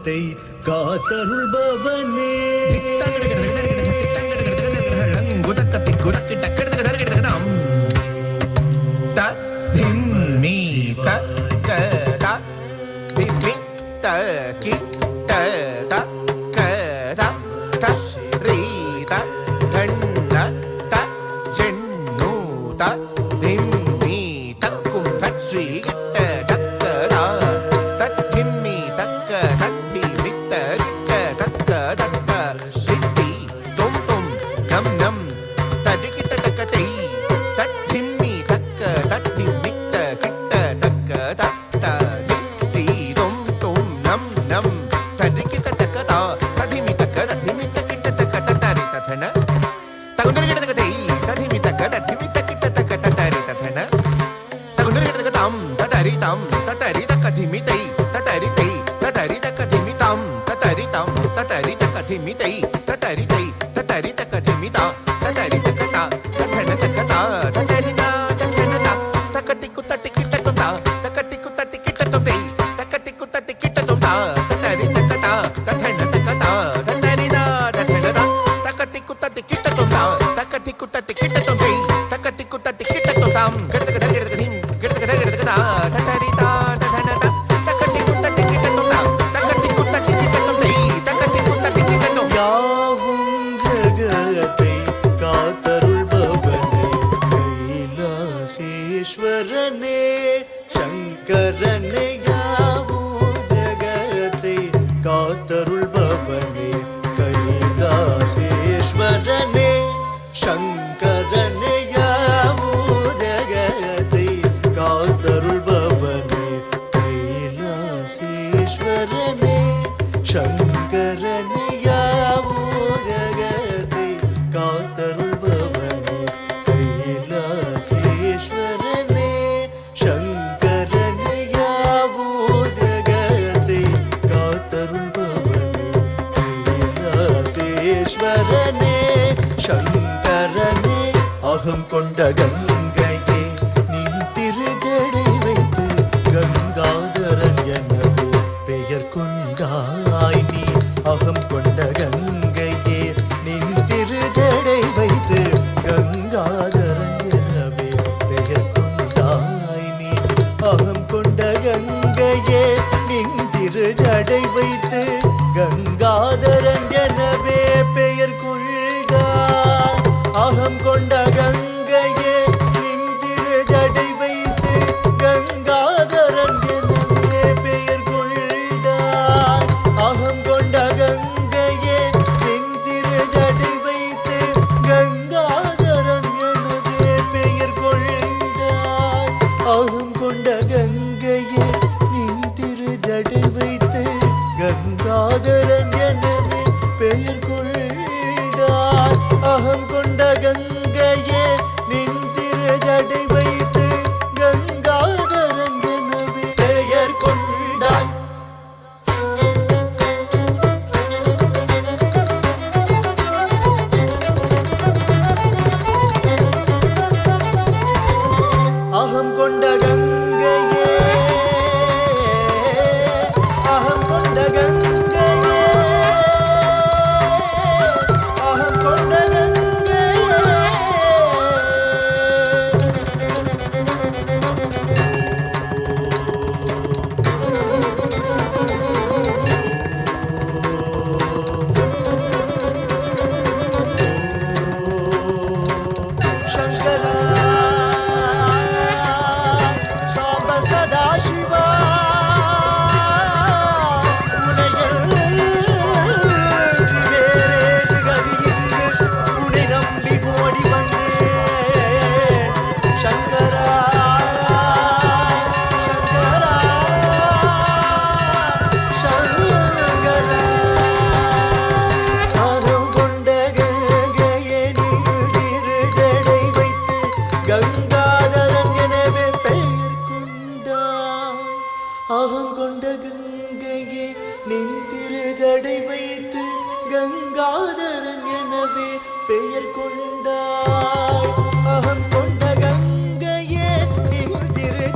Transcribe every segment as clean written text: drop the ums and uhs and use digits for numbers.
ஜகத்தை காத்தருள்பவனே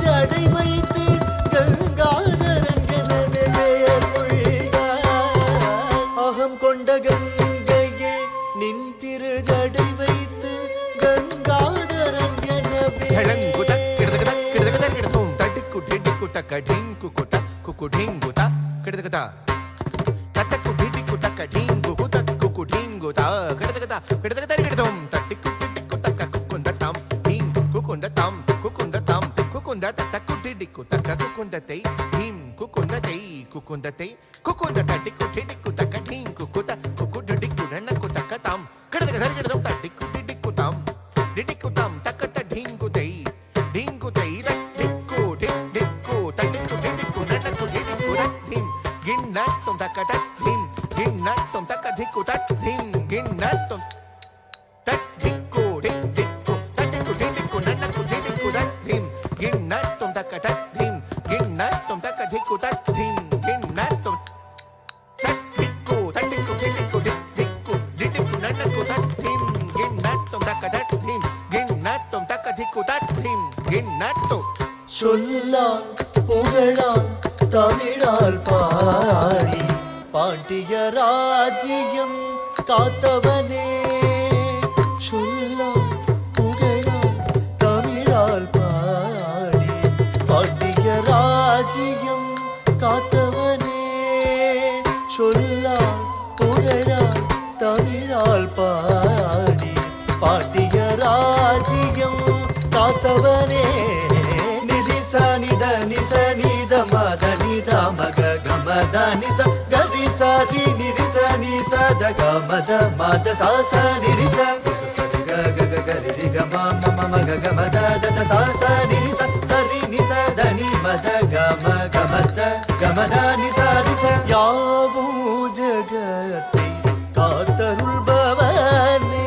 ஜடை வைத்து கங்காதரன் எனவே பெயர் கொள்ளாய். taka ढिंकु कुता कुकु ढिंगुता किडतकता तटकु ढिटिकु तका ढिंगु कुता कुकु ढिंगुता किडतकता किडतकता किडतम तटिकु टिटिकु तका कुकुंदतम ढिंगु कुकुंदतम कुकुंदतम कुकुंदा तटकु ढिटिकु तका कुकुंदतै ढिं कुकुंदतै कुकुंदतै कुकुंदता टिकु ढिटिकु तका ढिंगु कुता कुकु ढिटिकु ननकु तकतम किडतकता किडतम तटिकु ढिटिकु तम ढिटिकु तम तकता ढिंगुतै ढिंगुतै तटिकु ढिटिकु तटिकु ढिटिकु ननकु ढिटिकु रथिं गिन्नत्तम तकता ढिं गिन्नत्तम तकधिकु तथिं गिन्नत्तम तटिकु ढिटिकु तटिकु ढिटिकु ननकु ढिटिकु रथिं गिन्नत्तम तकता ढिं गिन्नत्तम तकधिकु तथिं गिन्नत्तम तटिकु तटिकु ढिटिकु ढिटिकु ढिटिकु ननकु तथिं गिन्नत्तम तकता ढिं गिन्नत्तम तकधिकु तथिं गिन्नत्तम சொல்லால் புகழால் தமிழால் பாடி பாண்டிய ராஜ்யம் காத்தவனே சொல்லால் புகழால் தமிழால் பாடி பாண்டிய ராஜ்யம் காத்தவனே சொல்லால் புகழால் தமிழால் பாடி பாண்டிய ராஜ்யம் காத்தவனே நித நிச நித மத நித மக கமத நிச கரி சாரி நிரிச நிச த கமத மத சாச நிரிச சரி க க க கரி ரி க ம ம மக கமத த சாச நிரிச சரி நிச த நி மத கம கமத கமத நிச நிச யாவும் ஜகத்தை காத்தருள்பவனே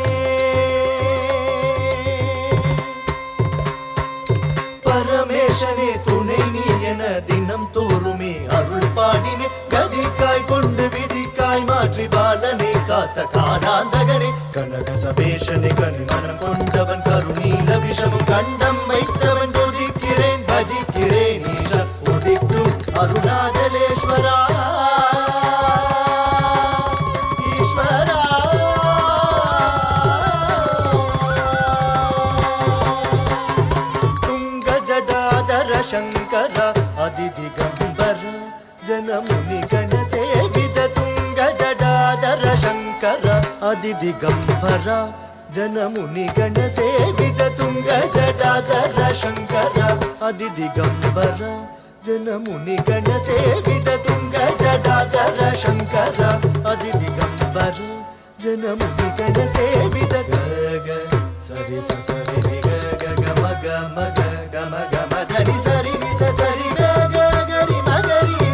பரமேசனே துணை நீ என தினம் தோறுமே அருள் பாடினே கதிக்காய் கொண்டு விதிக்காய் மாற்றி பாலனை காத்த காதாந்தகனே கனக சபேஷனை கனிமனம் கொண்டவன் கருணீல விஷமும் கண்டம் வைத்தவன் துதிக்கிறேன் பஜிக்கிறேன் ஈஷன் உதிக்கும் அருணாச்சலேஸ்வரா ஈஸ்வரா ಶಂಕರ ಅದಿದಿಗಂಬರ ಜನಮುನಿ ಗಣ ಸೇವಿತ ತುಂಗ ಜಡಾಧರ ಶಂಕರ ಅದಿದಿಗಂಬರ ಜನಮುನಿ ಗಣ ಸೇವಿತ ತುಂಗ ಜಡಾಧರ ಶಂಕರ ಅದಿದಿಗಂಬರ ಜನಮುನಿ ಗಣ ಸೇವಿತ ತುಂಗ ಜಡಾಧರ ಶಂಕರ ಅದಿದಿಗಂಬರ ಜನಮುನಿ ಗಣ ಸೇವಿತ ಗಗ ಸರಿ ಸರಿ ಗ ಗ ಗ ಮಗ ಮಗ ಗಮ ಗಮ ಧನಿ ಸರಿ ನಿ ಸರಿ ಗ ಗ ಗರಿ ಮಗರಿ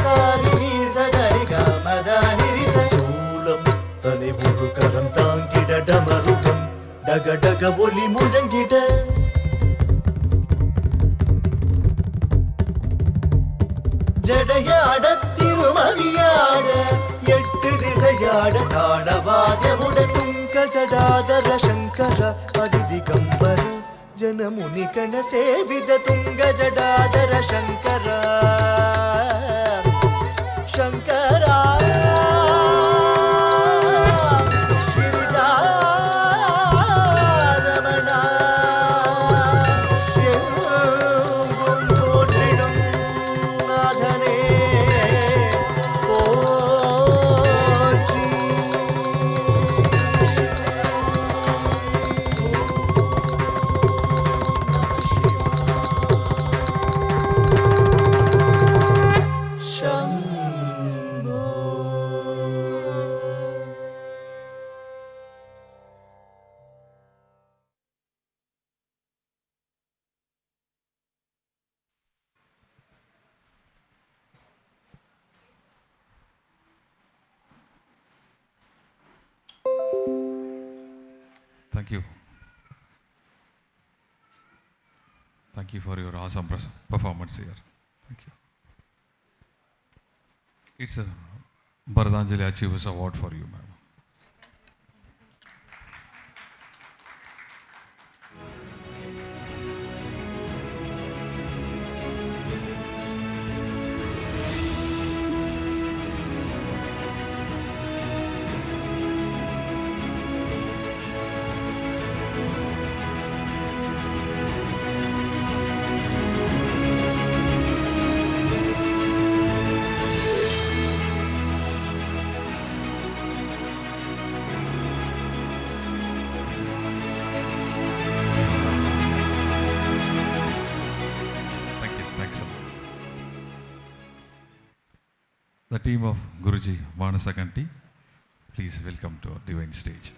ಸಾರಿ ನಿ ಸರಿ ಗ ಮದ ನಿರಿ சூலம் தனி ஒரு கரம் தாங்கிட டமருகம் டக டக ஒலி முழங்கிட ஜடையாட திருமதியாட எட்டு திசையாட தாளவாதமுட துங்க ஜடாதர சங்கர அதிதிகம்பர ಜನಮುನಿ ಕಣ ಸೇವಿದ ತುಂಗ ಜಡಾಧರ ಶಂಕರ ಶಂಕರ ಶ್ರೀರಮಣ போற்றிடும் நாதனே போற்றி Thank you. Thank you for your awesome performance here. Thank you. It's a Baradanjali Achievers Award for you, ma'am. The team of Guruji Manasakanti, please welcome to our divine stage.